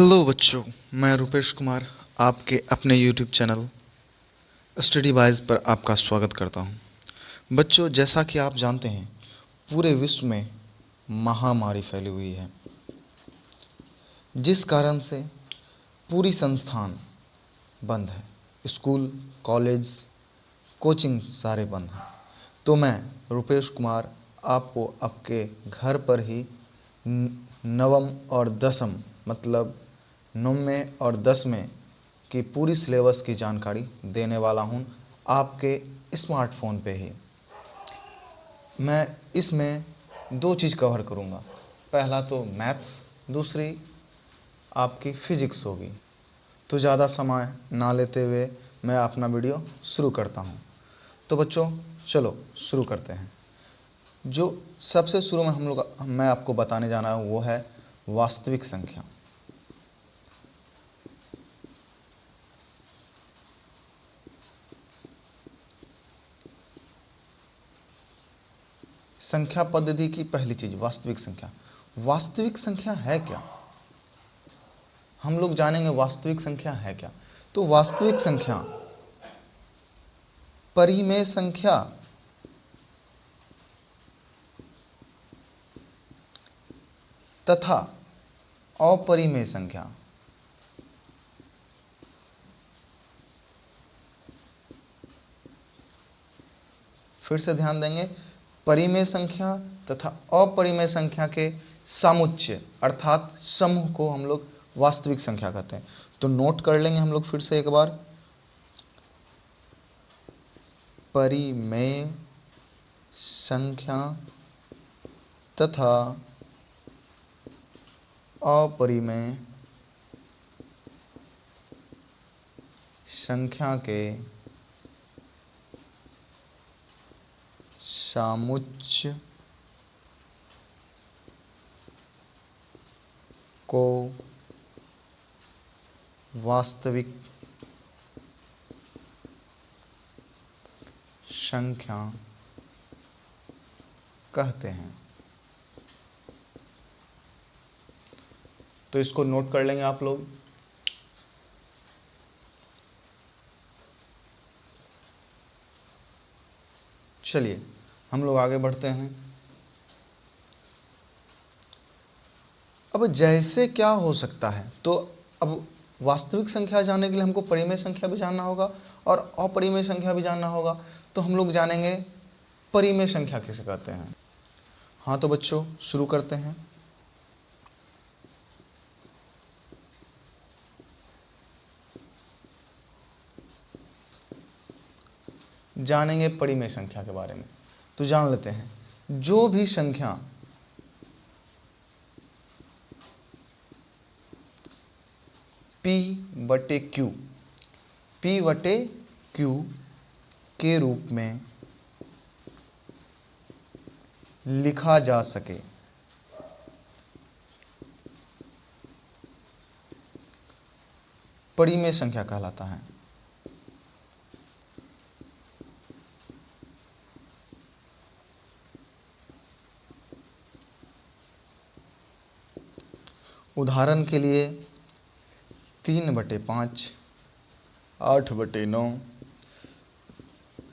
Hello बच्चों, मैं रुपेश कुमार आपके अपने यूट्यूब चैनल स्टडी वाइज पर आपका स्वागत करता हूं। बच्चों, जैसा कि आप जानते हैं, पूरे विश्व में महामारी फैली हुई है, जिस कारण से पूरी संस्थान बंद है। स्कूल, कॉलेज, कोचिंग सारे बंद हैं। तो मैं रुपेश कुमार आपको आपके घर पर ही नवम और दसम मतलब 9वें और 10वें की पूरी सिलेबस की जानकारी देने वाला हूं आपके स्मार्टफोन पे ही। मैं इसमें दो चीज़ कवर करूंगा। पहला तो मैथ्स, दूसरी आपकी फिजिक्स होगी। तो ज़्यादा समय ना लेते हुए मैं अपना वीडियो शुरू करता हूं। तो बच्चों, चलो शुरू करते हैं। जो सबसे शुरू में मैं आपको बताने जाना हूँ वो है वास्तविक संख्या। संख्या पद्धति की पहली चीज वास्तविक संख्या। वास्तविक संख्या है क्या, हम लोग जानेंगे वास्तविक संख्या है क्या। तो वास्तविक संख्या परिमेय संख्या तथा अपरिमेय संख्या, फिर से ध्यान देंगे, परिमेय संख्या तथा अपरिमेय संख्या के समुच्चय अर्थात समूह को हम लोग वास्तविक संख्या कहते हैं। तो नोट कर लेंगे हम लोग फिर से एक बार, परिमेय संख्या तथा अपरिमेय संख्या के समुच्चय को वास्तविक संख्या कहते हैं। तो इसको नोट कर लेंगे आप लोग। चलिए हम लोग आगे बढ़ते हैं। अब जैसे क्या हो सकता है, तो अब वास्तविक संख्या जानने के लिए हमको परिमेय संख्या भी जानना होगा और अपरिमेय संख्या भी जानना होगा। तो हम लोग जानेंगे परिमेय संख्या किसे कहते हैं। हाँ तो बच्चों शुरू करते हैं। जानेंगे परिमेय संख्या के बारे में। तो जान लेते हैं, जो भी संख्या P/Q के रूप में लिखा जा सके, परिमेय संख्या कहलाता है। उदाहरण के लिए 3/5, 8/9,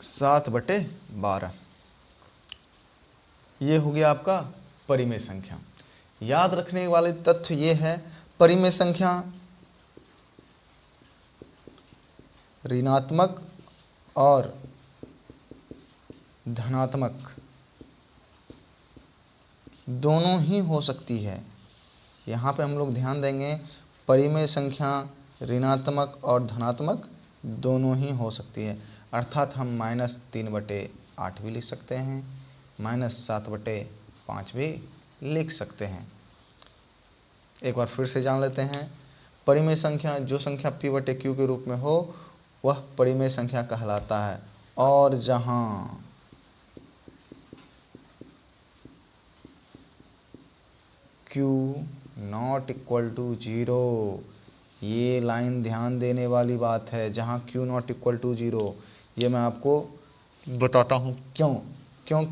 7/12, ये हो गया आपका परिमेय संख्या। याद रखने वाले तथ्य ये है, परिमेय संख्या ऋणात्मक और धनात्मक दोनों ही हो सकती है। यहाँ पे हम लोग ध्यान देंगे, परिमेय संख्या ऋणात्मक और धनात्मक दोनों ही हो सकती है। अर्थात हम -3/8 भी लिख सकते हैं, -7/5 भी लिख सकते हैं। एक बार फिर से जान लेते हैं, परिमेय संख्या जो संख्या P/Q के रूप में हो वह परिमेय संख्या कहलाता है। और जहाँ Q ≠ 0, ये लाइन ध्यान देने वाली बात है। जहाँ Q ≠ 0, ये मैं आपको बताता हूँ क्यों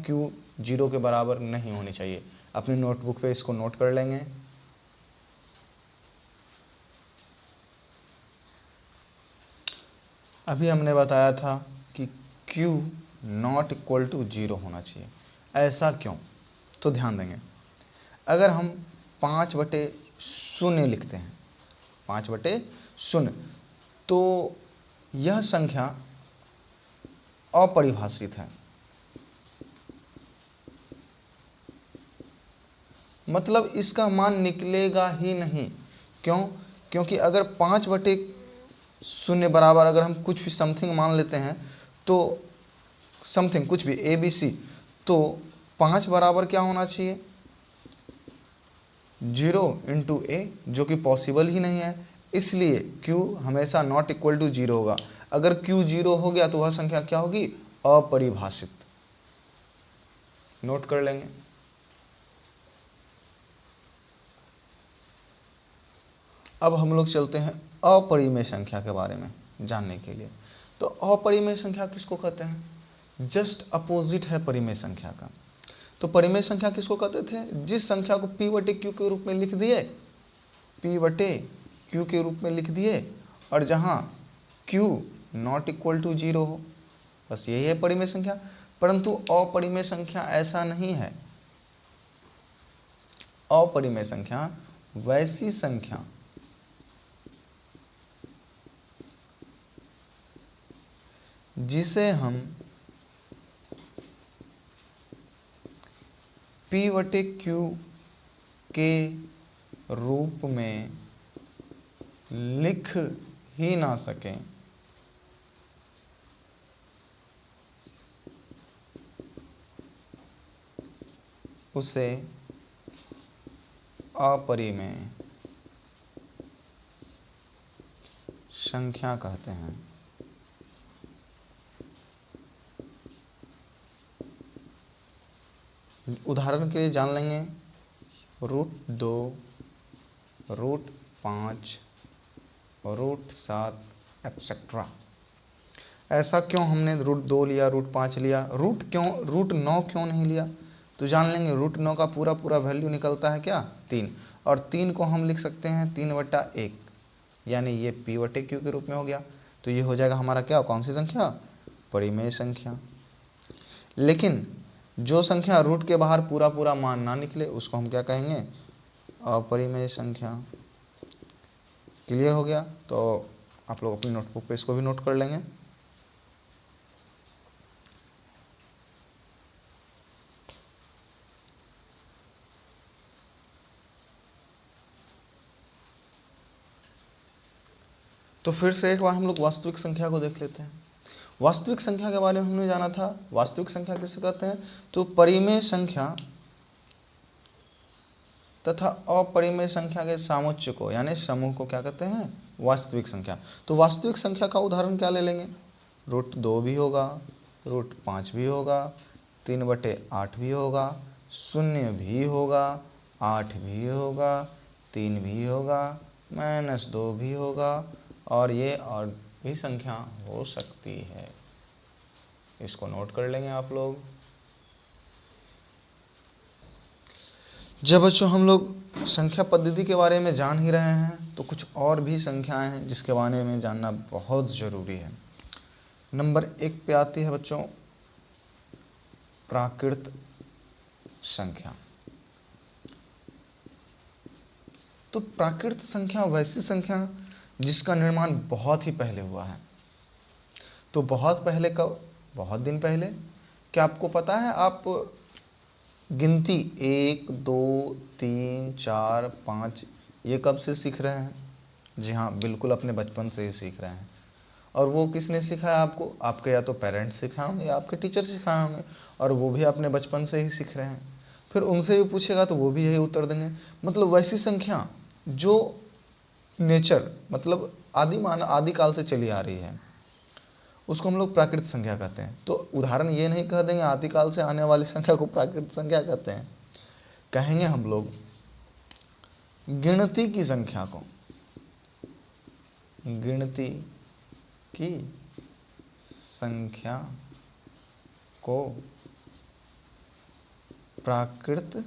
Q 0 के बराबर नहीं होनी चाहिए। अपनी नोटबुक पे इसको नोट कर लेंगे। अभी हमने बताया था कि q नॉट इक्वल टू 0 होना चाहिए। ऐसा क्यों? तो ध्यान देंगे, अगर हम 5/0 लिखते हैं, 5/0, तो यह संख्या अपरिभाषित है। मतलब इसका मान निकलेगा ही नहीं। क्यों? क्योंकि अगर 5/0 बराबर अगर हम कुछ भी समथिंग मान लेते हैं, तो समथिंग कुछ भी ABC, तो 5 बराबर क्या होना चाहिए? 0 × A, जो कि पॉसिबल ही नहीं है। इसलिए Q हमेशा नॉट इक्वल टू 0 होगा। अगर Q 0 हो गया तो वह संख्या क्या होगी? अपरिभाषित। नोट कर लेंगे। अब हम लोग चलते हैं अपरिमेय संख्या के बारे में जानने के लिए। तो अपरिमेय संख्या किसको कहते हैं? जस्ट अपोजिट है परिमेय संख्या का। तो परिमेय संख्या किसको कहते थे? जिस संख्या को P/Q के रूप में लिख दिए, P/Q के रूप में लिख दिए, और जहाँ Q नॉट इक्वल टू 0 हो, बस यही है परिमेय संख्या। परंतु अपरिमेय संख्या ऐसा नहीं है। अपरिमेय संख्या वैसी संख्या जिसे हम P/Q के रूप में लिख ही ना सकें, उसे अपरिमेय संख्या कहते हैं। उदाहरण के लिए जान लेंगे, √2, √5, √7 एटसेट्रा। ऐसा क्यों हमने √2 लिया, √5 लिया, √9 क्यों नहीं लिया? तो जान लेंगे, √9 का पूरा पूरा वैल्यू निकलता है क्या? 3। और 3 को हम लिख सकते हैं 3/1, यानी ये P/Q के रूप में हो गया। तो ये हो जाएगा हमारा क्या? कौन सी संख्या? परिमेय संख्या। लेकिन जो संख्या रूट के बाहर पूरा पूरा मान ना निकले, उसको हम क्या कहेंगे? अपरिमेय संख्या। क्लियर हो गया? तो आप लोग अपनी नोटबुक पे इसको भी नोट कर लेंगे। तो फिर से एक बार हम लोग वास्तविक संख्या को देख लेते हैं। वास्तविक संख्या के बारे में हमने जाना था। वास्तविक संख्या किसे कहते हैं? तो परिमेय संख्या तथा अपरिमेय संख्या के सामुच्य को, यानी समूह को क्या कहते हैं? वास्तविक संख्या। तो वास्तविक संख्या का उदाहरण क्या ले लेंगे? √2 भी होगा, √5 भी होगा, 3/8 भी होगा, 0 भी होगा, 8 भी होगा, 3 भी होगा, -2 भी होगा, और ये और भी संख्या हो सकती है। इसको नोट कर लेंगे आप लोग। जब बच्चों हम लोग संख्या पद्धति के बारे में जान ही रहे हैं, तो कुछ और भी संख्याएं हैं जिसके बारे में जानना बहुत ज़रूरी है। नंबर 1 पे आती है बच्चों प्राकृत संख्या। तो प्राकृत संख्या वैसी संख्या जिसका निर्माण बहुत ही पहले हुआ है। तो बहुत पहले कब? बहुत दिन पहले। क्या आपको पता है? आप गिनती 1, 2, 3, 4, 5 ये कब से सीख रहे हैं? जी हाँ, बिल्कुल अपने बचपन से ही सीख रहे हैं। और वो किसने सिखाया आपको? आपके या तो पेरेंट्स सिखाए होंगे या आपके टीचर सिखाए होंगे, और वो भी अपने बचपन से ही सीख रहे हैं। फिर उनसे भी पूछेगा तो वो भी यही उत्तर देंगे। मतलब वैसी संख्या जो नेचर, मतलब आदिकाल से चली आ रही है, उसको हम लोग प्राकृत संख्या कहते हैं। तो उदाहरण ये नहीं कह देंगे आदिकाल से आने वाली संख्या को प्राकृत संख्या कहते हैं। कहेंगे हम लोग गिनती की संख्या को, गिनती की संख्या को प्राकृत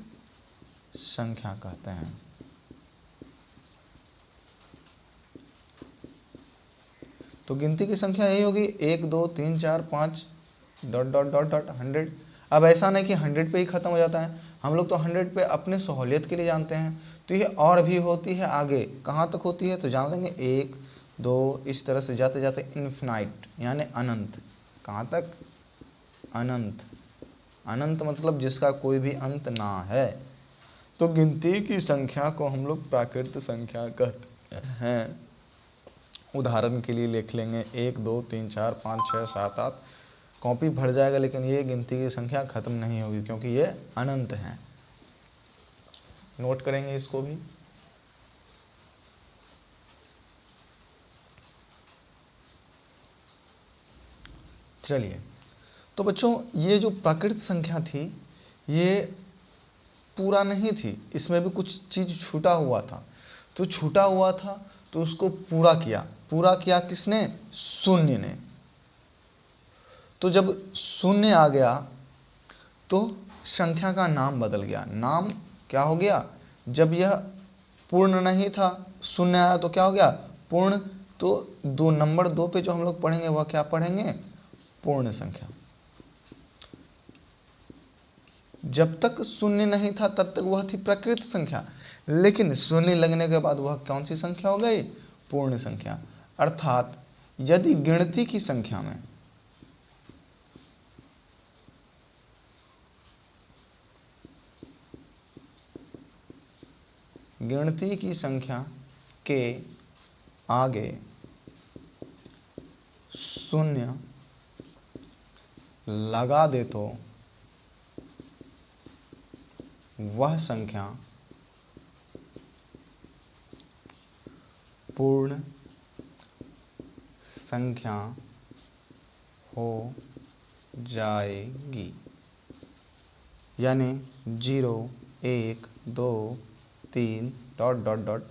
संख्या कहते हैं। तो गिनती की संख्या यही होगी 1 2 3 4 5 डॉट डॉट डॉट डॉट 100। अब ऐसा नहीं कि 100 पे ही ख़त्म हो जाता है, हम लोग तो 100 पे अपने सहूलियत के लिए जानते हैं, तो ये और भी होती है आगे, कहाँ तक होती है तो जान लेंगे 1 2, इस तरह से जाते जाते इन्फिनाइट यानी अनंत। कहाँ तक? अनंत। अनंत मतलब जिसका कोई भी अंत ना है। तो गिनती की संख्या को हम लोग प्राकृत संख्या कहते हैं। उदाहरण के लिए लिख लेंगे 1 2 3 4 5 6 7 8, कॉपी भर जाएगा, लेकिन ये गिनती की संख्या खत्म नहीं होगी क्योंकि ये अनंत है। नोट करेंगे इसको भी। चलिए, तो बच्चों ये जो प्राकृत संख्या थी ये पूरा नहीं थी, इसमें भी कुछ चीज़ छूटा हुआ था। तो छूटा हुआ था तो उसको पूरा किया। पूरा किया किसने? शून्य ने। तो जब शून्य आ गया तो संख्या का नाम बदल गया। नाम क्या हो गया? जब यह पूर्ण नहीं था, शून्य आया तो क्या हो गया? पूर्ण। तो नंबर 2 पे जो हम लोग पढ़ेंगे वह क्या पढ़ेंगे? पूर्ण संख्या। जब तक शून्य नहीं था तब तक वह थी प्राकृत संख्या, लेकिन शून्य लगने के बाद वह कौन सी संख्या हो गई? पूर्ण संख्या। अर्थात यदि गिनती की संख्या में के आगे शून्य लगा दे तो वह संख्या पूर्ण संख्या हो जाएगी। यानी 0 1 2 3 डॉट डॉट डॉट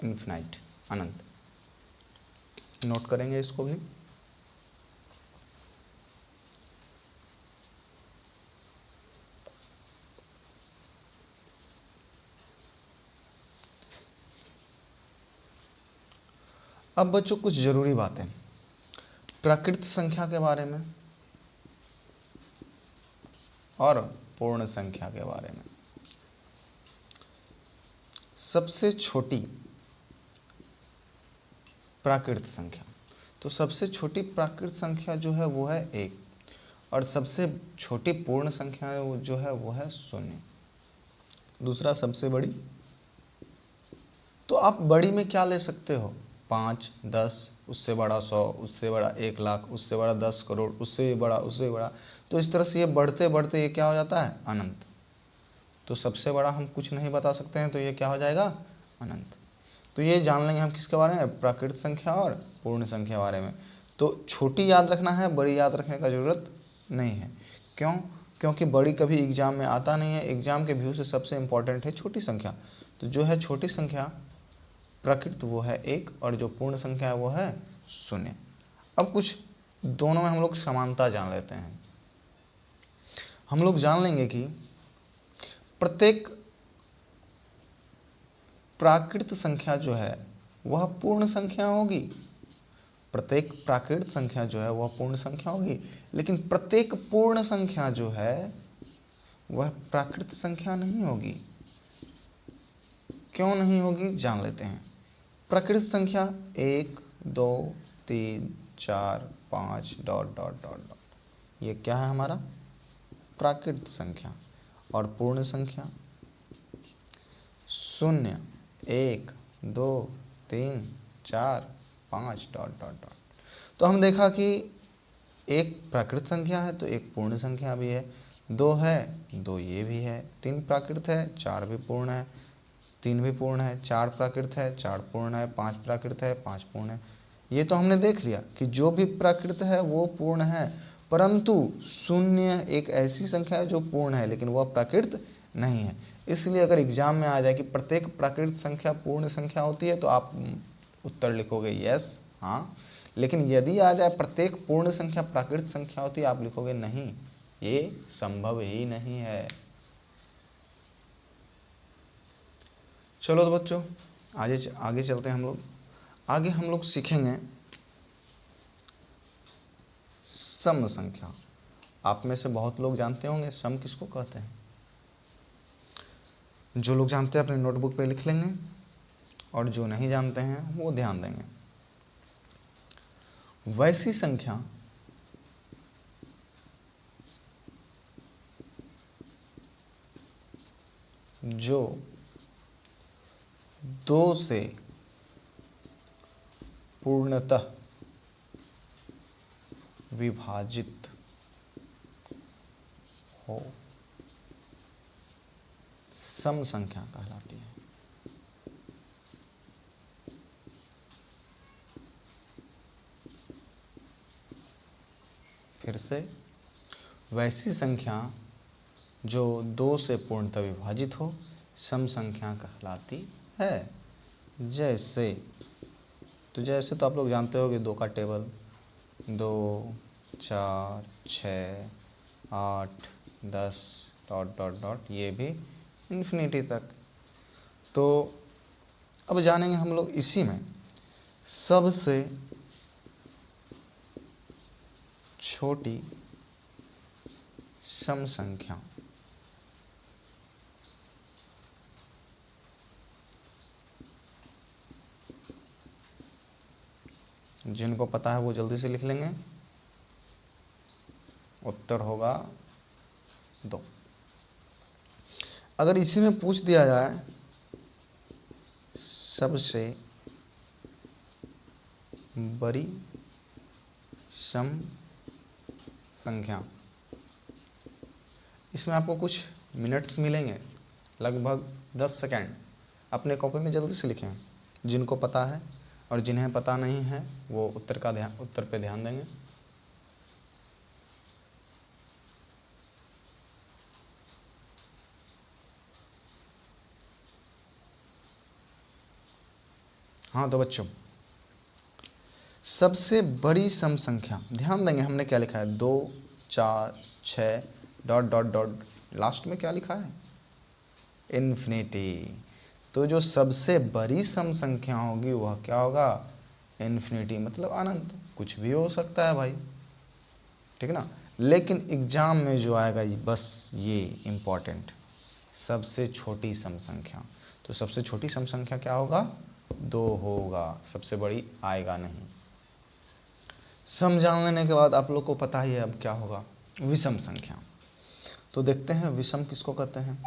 इन्फिनाइट, अनंत। नोट करेंगे इसको भी। अब बच्चों कुछ जरूरी बातें प्राकृत संख्या के बारे में और पूर्ण संख्या के बारे में। सबसे छोटी प्राकृत संख्या, तो सबसे छोटी प्राकृत संख्या जो है वो है 1, और सबसे छोटी पूर्ण संख्या है वो जो है वो है 0। दूसरा सबसे बड़ी, तो आप बड़ी में क्या ले सकते हो? 5 10, उससे बड़ा 100, उससे बड़ा 1 लाख, उससे बड़ा 10 करोड़, उससे भी बड़ा, उससे भी बड़ा। तो इस तरह से ये बढ़ते बढ़ते ये क्या हो जाता है? अनंत। तो सबसे बड़ा हम कुछ नहीं बता सकते हैं, तो ये क्या हो जाएगा? अनंत। तो ये जान लेंगे हम किसके बारे में? प्राकृत संख्या और पूर्ण संख्या के बारे में। तो छोटी याद रखना है, बड़ी याद रखने का ज़रूरत नहीं है। क्यों? क्योंकि बड़ी कभी एग्जाम में आता नहीं है। एग्जाम के व्यू से सबसे इम्पॉर्टेंट है छोटी संख्या। तो जो है छोटी संख्या प्राकृत वो है 1, और जो पूर्ण संख्या है वो है 0। अब कुछ दोनों में हम लोग समानता जान लेते हैं। हम लोग जान लेंगे कि प्रत्येक प्राकृत संख्या जो है वह पूर्ण संख्या होगी। प्रत्येक प्राकृत संख्या जो है वह पूर्ण संख्या होगी, लेकिन प्रत्येक पूर्ण संख्या जो है वह प्राकृत संख्या नहीं होगी। क्यों नहीं होगी जान लेते हैं। प्राकृत संख्या 1 2 3 4 5 डॉट डॉट डॉट डॉट, ये क्या है हमारा? प्राकृत संख्या। और पूर्ण संख्या 0 1 2 3 4 5 डॉट डॉट डॉट। तो हम देखा कि एक प्राकृत संख्या है तो एक पूर्ण संख्या भी है, 2 है 2 ये भी है, 3 प्राकृत है 4 भी पूर्ण है, 3 भी पूर्ण है, 4 प्राकृत है 4 पूर्ण है, 5 प्राकृत है 5 पूर्ण है। ये तो हमने देख लिया कि जो भी प्राकृत है वो पूर्ण है, परंतु 0 एक ऐसी संख्या है जो पूर्ण है लेकिन वह प्राकृत नहीं है। इसलिए अगर एग्जाम में आ जाए कि प्रत्येक प्राकृत संख्या पूर्ण संख्या होती है तो आप उत्तर लिखोगे यस, हाँ। लेकिन यदि आ जाए प्रत्येक पूर्ण संख्या प्राकृत संख्या होती है, आप लिखोगे नहीं, ये संभव ही नहीं है। चलो तो बच्चों आगे चलते हैं हम लोग। आगे हम लोग सीखेंगे सम संख्या। आप में से बहुत लोग जानते होंगे सम किसको कहते हैं। जो लोग जानते हैं अपने नोटबुक पे लिख लेंगे, और जो नहीं जानते हैं वो ध्यान देंगे। वैसी संख्या जो 2 से पूर्णतः विभाजित हो, सम संख्या कहलाती है। फिर से, वैसी संख्या जो 2 से पूर्णतः विभाजित हो सम संख्या कहलाती है। जैसे तो आप लोग जानते हो कि 2 का टेबल 2, 4, 6, 8, 10 डॉट डॉट डॉट, ये भी इन्फिनिटी तक। तो अब जानेंगे हम लोग इसी में सबसे छोटी सम संख्या। जिनको पता है वो जल्दी से लिख लेंगे। उत्तर होगा 2। अगर इसी में पूछ दिया जाए सबसे बड़ी सम संख्या, इसमें आपको कुछ मिनट्स मिलेंगे, लगभग 10 सेकेंड। अपने कॉपी में जल्दी से लिखें। जिनको पता है और जिन्हें पता नहीं है वो उत्तर पे ध्यान देंगे। हाँ तो बच्चों, सबसे बड़ी सम संख्या, ध्यान देंगे हमने क्या लिखा है, 2, 4, 6 डॉट डॉट डॉट, लास्ट में क्या लिखा है, इन्फिनिटी। तो जो सबसे बड़ी सम संख्या होगी वह क्या होगा, इन्फिनिटी, मतलब अनंत। कुछ भी हो सकता है भाई, ठीक ना। लेकिन एग्जाम में जो आएगा ये, बस ये इम्पॉर्टेंट, सबसे छोटी सम संख्या। तो सबसे छोटी सम संख्या क्या होगा, 2 होगा, सबसे बड़ी आएगा नहीं। सम जान लेने के बाद आप लोग को पता ही है अब क्या होगा, विषम संख्या। तो देखते हैं विषम किसको कहते हैं।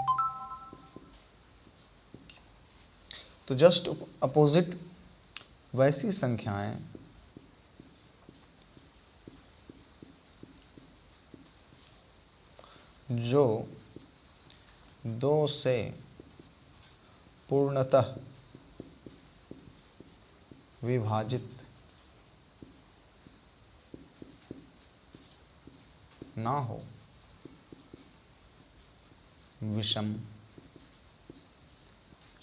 तो जस्ट अपोजिट वैसी संख्याएं जो 2 से पूर्णतः विभाजित ना हो, विषम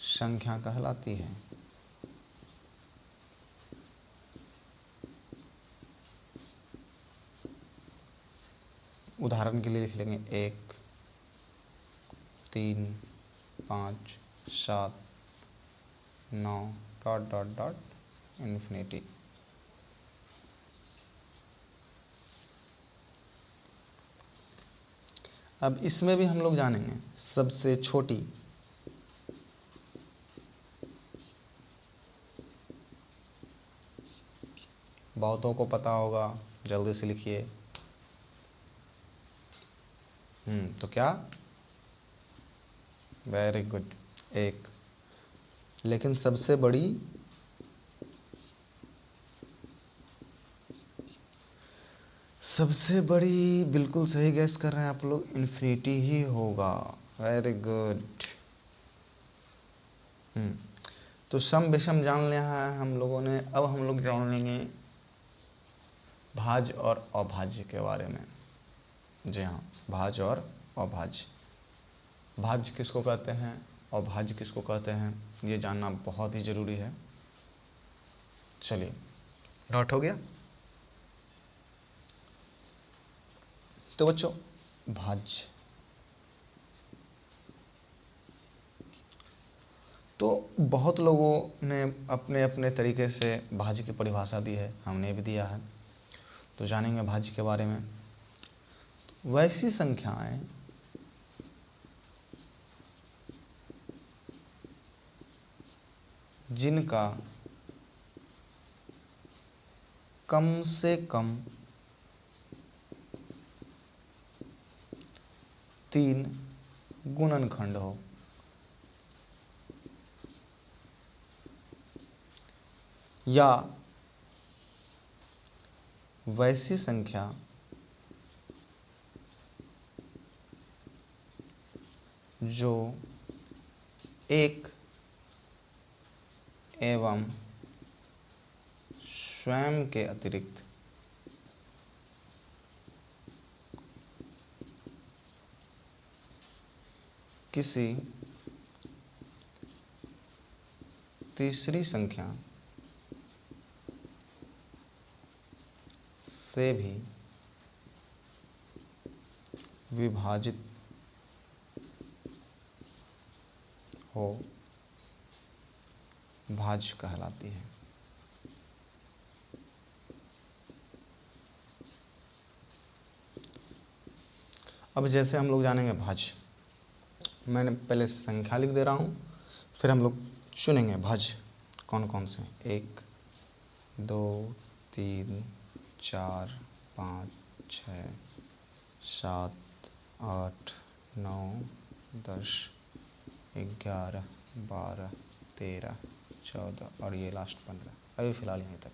संख्या कहलाती है। उदाहरण के लिए लिख लेंगे 1, 3, 5, 7, 9 डॉट डॉट डॉट इन्फिनिटी। अब इसमें भी हम लोग जानेंगे सबसे छोटी बहुतों को पता होगा, जल्दी से लिखिए। तो क्या, वेरी गुड, 1। लेकिन सबसे बड़ी बिल्कुल सही गैस कर रहे हैं आप लोग, इन्फिनिटी ही होगा, वेरी गुड। तो सम विषम जान लिया है हम लोगों ने। अब हम लोग जान लेंगे भाज्य और अभाज्य के बारे में। जी हाँ, भाज्य और अभाज्य। भाज्य किसको कहते हैं, अभाज्य किसको कहते हैं, ये जानना बहुत ही ज़रूरी है। चलिए, नोट हो गया। तो बच्चों, भाज्य तो बहुत लोगों ने अपने अपने तरीके से भाज्य की परिभाषा दी है, हमने भी दिया है। तो जानेंगे भाज्य के बारे में। वैसी संख्याएं जिनका कम से कम 3 गुणनखंड हो, या वैसी संख्या जो एक एवं स्वयं के अतिरिक्त किसी तीसरी संख्या से भी विभाजित हो, भाज्य कहलाती है। अब जैसे हम लोग जानेंगे भाज्य, मैंने पहले संख्या लिख दे रहा हूँ, फिर हम लोग चुनेंगे भाज्य कौन कौन से। 1 2 3 4 5 6 7 8 9 10 11 12 13 14 और ये लास्ट 15, अभी फ़िलहाल यहीं तक।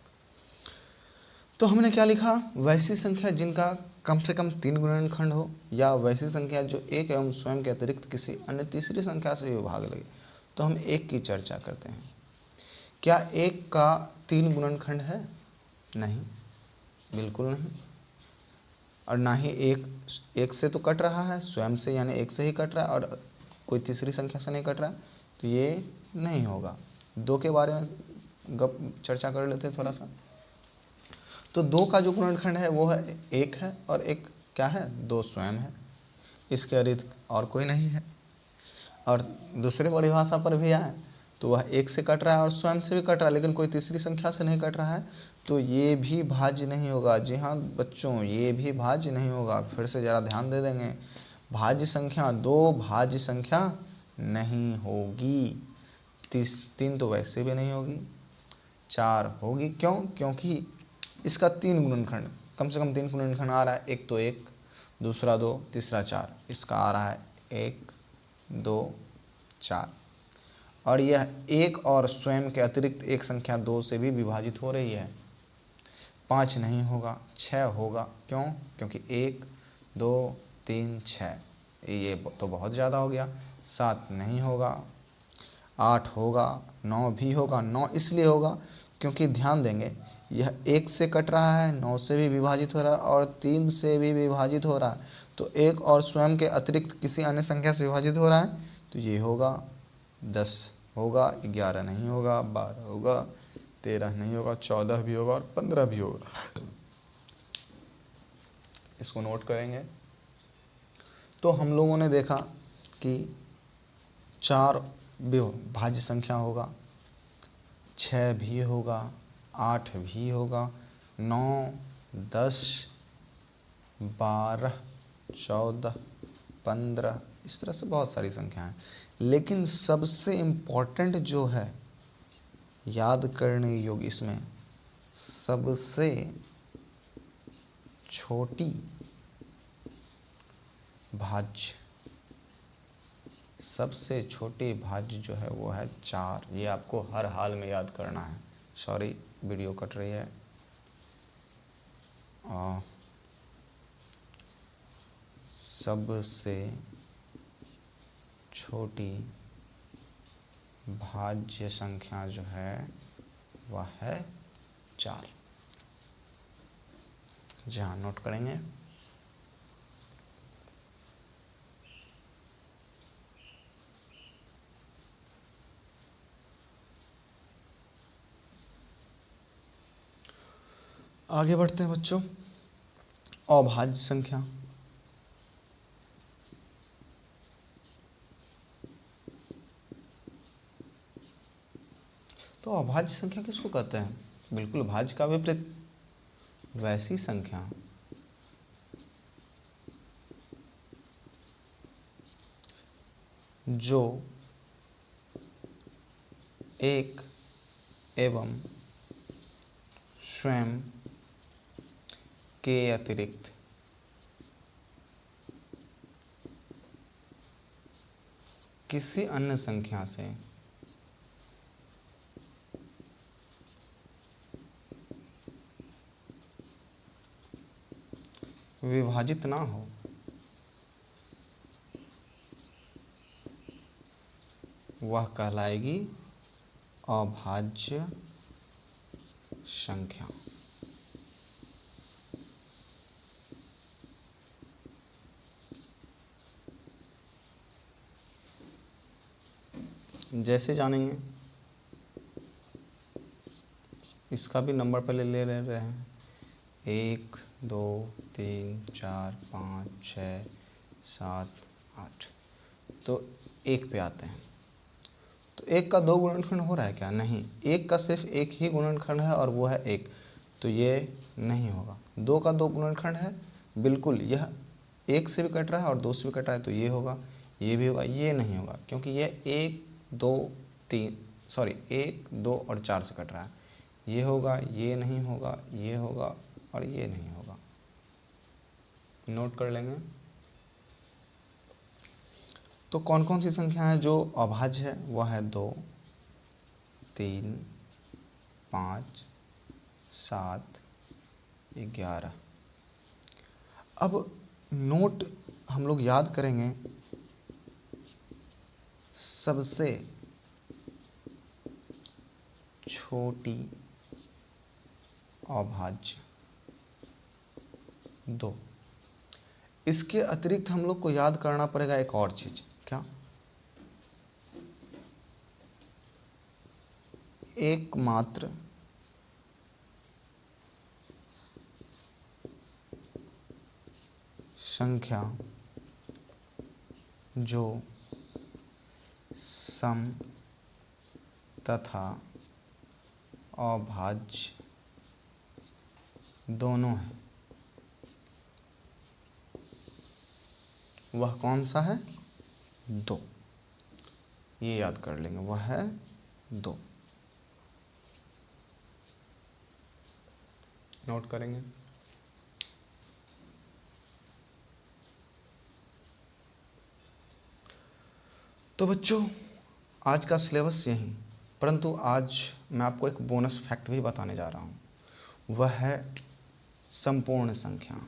तो हमने क्या लिखा, वैसी संख्या जिनका कम से कम 3 गुणनखंड हो, या वैसी संख्या जो एक एवं स्वयं के अतिरिक्त किसी अन्य तीसरी संख्या से विभाग लगे। तो हम एक की चर्चा करते हैं। क्या एक का 3 गुणनखंड है? नहीं, बिल्कुल नहीं। और ना ही एक से तो कट रहा है, स्वयं से यानी एक से ही कट रहा है, और कोई तीसरी संख्या से नहीं कट रहा है, तो ये नहीं होगा। 2 के बारे में चर्चा कर लेते हैं थोड़ा सा। तो 2 का जो गुणनखंड है वो है 1 है, और एक क्या है, 2 स्वयं है, इसके अतिरिक्त और कोई नहीं है। और दूसरे परिभाषा पर भी आए तो वह 1 से कट रहा है और स्वयं से भी कट रहा है, लेकिन कोई तीसरी संख्या से नहीं कट रहा है, तो ये भी भाज्य नहीं होगा। जी हाँ बच्चों, ये भी भाज्य नहीं होगा। फिर से ज़रा ध्यान दे देंगे, भाज्य संख्या 2 भाज्य संख्या नहीं होगी। 3 तो वैसे भी नहीं होगी। 4 होगी, क्यों? क्योंकि इसका 3 गुणनखंड, कम से कम 3 गुणनखंड आ रहा है। एक तो 1, दूसरा 2, तीसरा 4, इसका आ रहा है 1 2 4। और यह 1 और स्वयं के अतिरिक्त एक संख्या 2 से भी विभाजित हो रही है। 5 नहीं होगा, 6 होगा। क्यों? क्योंकि 1 2 3 6, ये तो बहुत ज़्यादा हो गया। 7 नहीं होगा, 8 होगा, 9 भी होगा। 9 इसलिए होगा क्योंकि ध्यान देंगे, यह 1 से कट रहा है, 9 से भी विभाजित हो रहा है, और 3 से भी विभाजित हो रहा है। तो 1 और स्वयं के अतिरिक्त किसी अन्य संख्या से विभाजित हो रहा है, तो ये होगा 10 होगा, 11 नहीं होगा, 12 होगा, 13 नहीं होगा, 14 भी होगा, और 15 भी होगा। इसको नोट करेंगे। तो हम लोगों ने देखा कि 4 भी भाज्य संख्या होगा, 6 भी होगा, 8 भी होगा, 9 10 12 14 15, इस तरह से बहुत सारी संख्याएं। लेकिन सबसे इम्पोर्टेंट जो है, याद करने योग्य, इसमें सबसे छोटी भाज्य, सबसे छोटी भाज्य जो है वो है 4। ये आपको हर हाल में याद करना है। सॉरी, वीडियो कट रही है। सबसे छोटी भाज्य संख्या जो है वह है 4। जहाँ नोट करेंगे। आगे बढ़ते हैं बच्चों। अभाज्य संख्या, तो अभाज्य संख्या किसको कहते हैं? बिल्कुल भाज्य का विपरीत, वैसी संख्या जो एक एवं स्वयं के अतिरिक्त किसी अन्य संख्या से विभाजित ना हो, वह कहलाएगी अभाज्य संख्या। जैसे जानेंगे, इसका भी नंबर पहले ले रहे हैं। 1 2 3 4 5 6 7 8, तो 1 पे आते हैं। तो 1 का 2 गुणनखंड हो रहा है क्या? नहीं, 1 का सिर्फ एक ही गुणनखंड है और वो है 1, तो ये नहीं होगा। 2 का 2 गुणनखंड है, बिल्कुल यह 1 से भी कट रहा है और 2 से भी कट रहा है, तो ये होगा, ये भी होगा, ये नहीं होगा क्योंकि ये 1 2 और 4 से कट रहा है। ये होगा, ये नहीं होगा, ये होगा और ये नहीं होगा। नोट कर लेंगे। तो कौन कौन सी संख्या है जो अभाज्य है? वह है 2 3 5 7 11। अब नोट हम लोग याद करेंगे, सबसे छोटी अभाज्य 2। इसके अतिरिक्त हम लोग को याद करना पड़ेगा एक और चीज। क्या? एकमात्र संख्या जो सम तथा अभाज्य दोनों है, वह कौन सा है? 2। ये याद कर लेंगे, वह है 2। नोट करेंगे। तो बच्चों, आज का सिलेबस यही, परंतु आज मैं आपको एक बोनस फैक्ट भी बताने जा रहा हूँ, वह है संपूर्ण संख्या।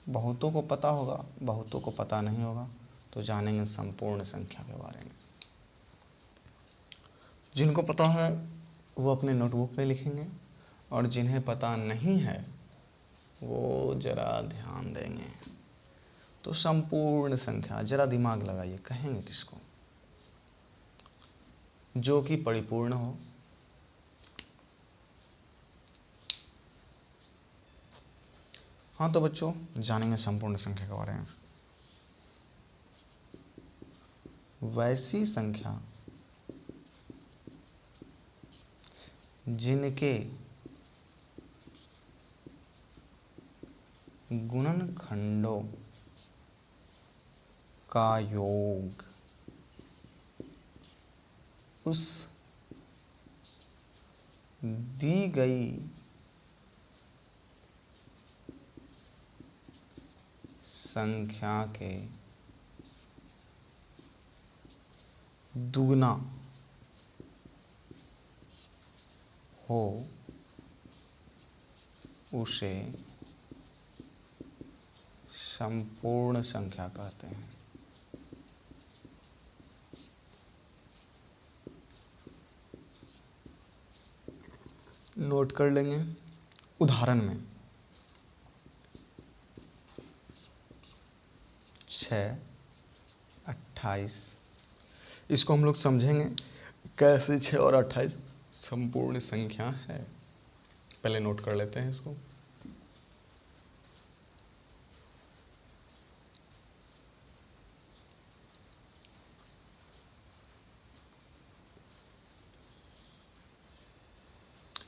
बहुतों को पता होगा, बहुतों को पता नहीं होगा, तो जानेंगे संपूर्ण संख्या के बारे में। जिनको पता है वो अपने नोटबुक में लिखेंगे, और जिन्हें पता नहीं है वो जरा ध्यान देंगे। तो संपूर्ण संख्या, जरा दिमाग लगाइए, कहेंगे किसको? जो कि परिपूर्ण हो, हाँ। तो बच्चों, जानेंगे संपूर्ण संख्या के बारे में। वैसी संख्या जिनके गुणनखंडों का योग उस दी गई संख्या के दुगना हो, उसे संपूर्ण संख्या कहते हैं। नोट कर लेंगे। उदाहरण में 6 28, इसको हम लोग समझेंगे कैसे 6 और 28 संपूर्ण संख्या है। पहले नोट कर लेते हैं इसको।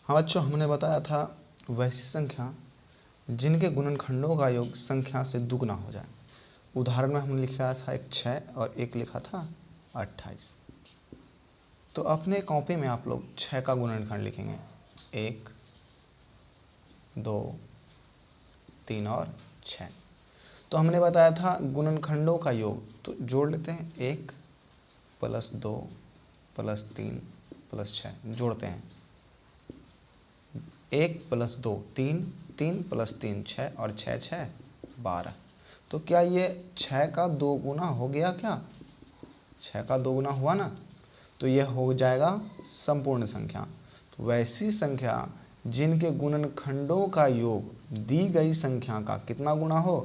हाँ बच्चों, हमने बताया था वैसी संख्या जिनके गुणनखंडों का योग संख्या से दुगना हो जाए। उदाहरण में हमने लिखा था एक 6 और एक लिखा था 28। तो अपने कॉपी में आप लोग 6 का गुणनखंड लिखेंगे, 1, 2, 3 और 6। तो हमने बताया था गुणनखंडों का योग, तो जोड़ लेते हैं, 1 + 2 + 3 + 6 जोड़ते हैं। 1 + 2 3, 3 + 3 6 और 6 6 12। तो क्या ये 6 का 2 गुना हो गया क्या? 6 का 2 गुना हुआ ना, तो यह हो जाएगा संपूर्ण संख्या। तो वैसी संख्या जिनके गुणनखंडों का योग दी गई संख्या का कितना गुना हो?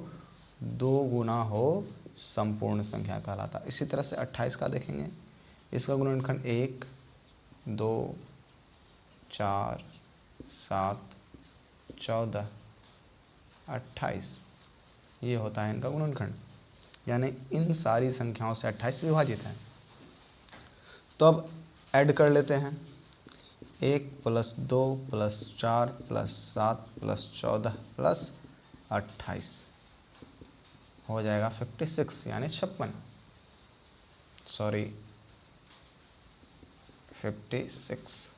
2 गुना हो, संपूर्ण संख्या कहलाता। इसी तरह से 28 का देखेंगे, इसका गुणनखंड 1, 2, 4, 7, 14, 28, ये होता है इनका गुणनखंड। यानी इन सारी संख्याओं से 28 विभाजित है। तो अब ऐड कर लेते हैं, 1 + 2 + 4 + 7 + 14 + 28 हो जाएगा 56, यानी 56, सॉरी 56,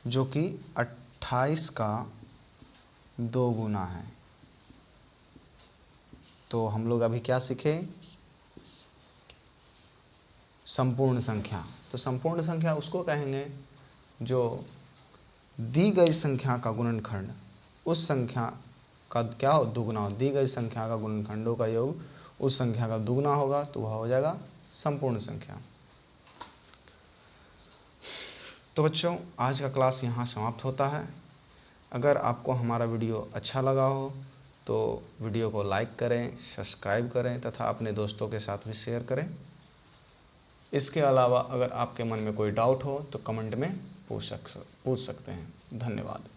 जो कि 28 का 2 गुना है। तो हम लोग अभी क्या सीखे? संपूर्ण संख्या। तो संपूर्ण संख्या उसको कहेंगे जो दी गई संख्या का गुणनखंड उस संख्या का क्या हो? दुगुना हो। दी गई संख्या का गुणनखंडों का योग उस संख्या का दुगुना होगा, तो वह हो जाएगा संपूर्ण संख्या। तो बच्चों, आज का क्लास यहाँ समाप्त होता है। अगर आपको हमारा वीडियो अच्छा लगा हो तो वीडियो को लाइक करें, सब्सक्राइब करें तथा अपने दोस्तों के साथ भी शेयर करें। इसके अलावा अगर आपके मन में कोई डाउट हो तो कमेंट में पूछ सकते हैं। धन्यवाद।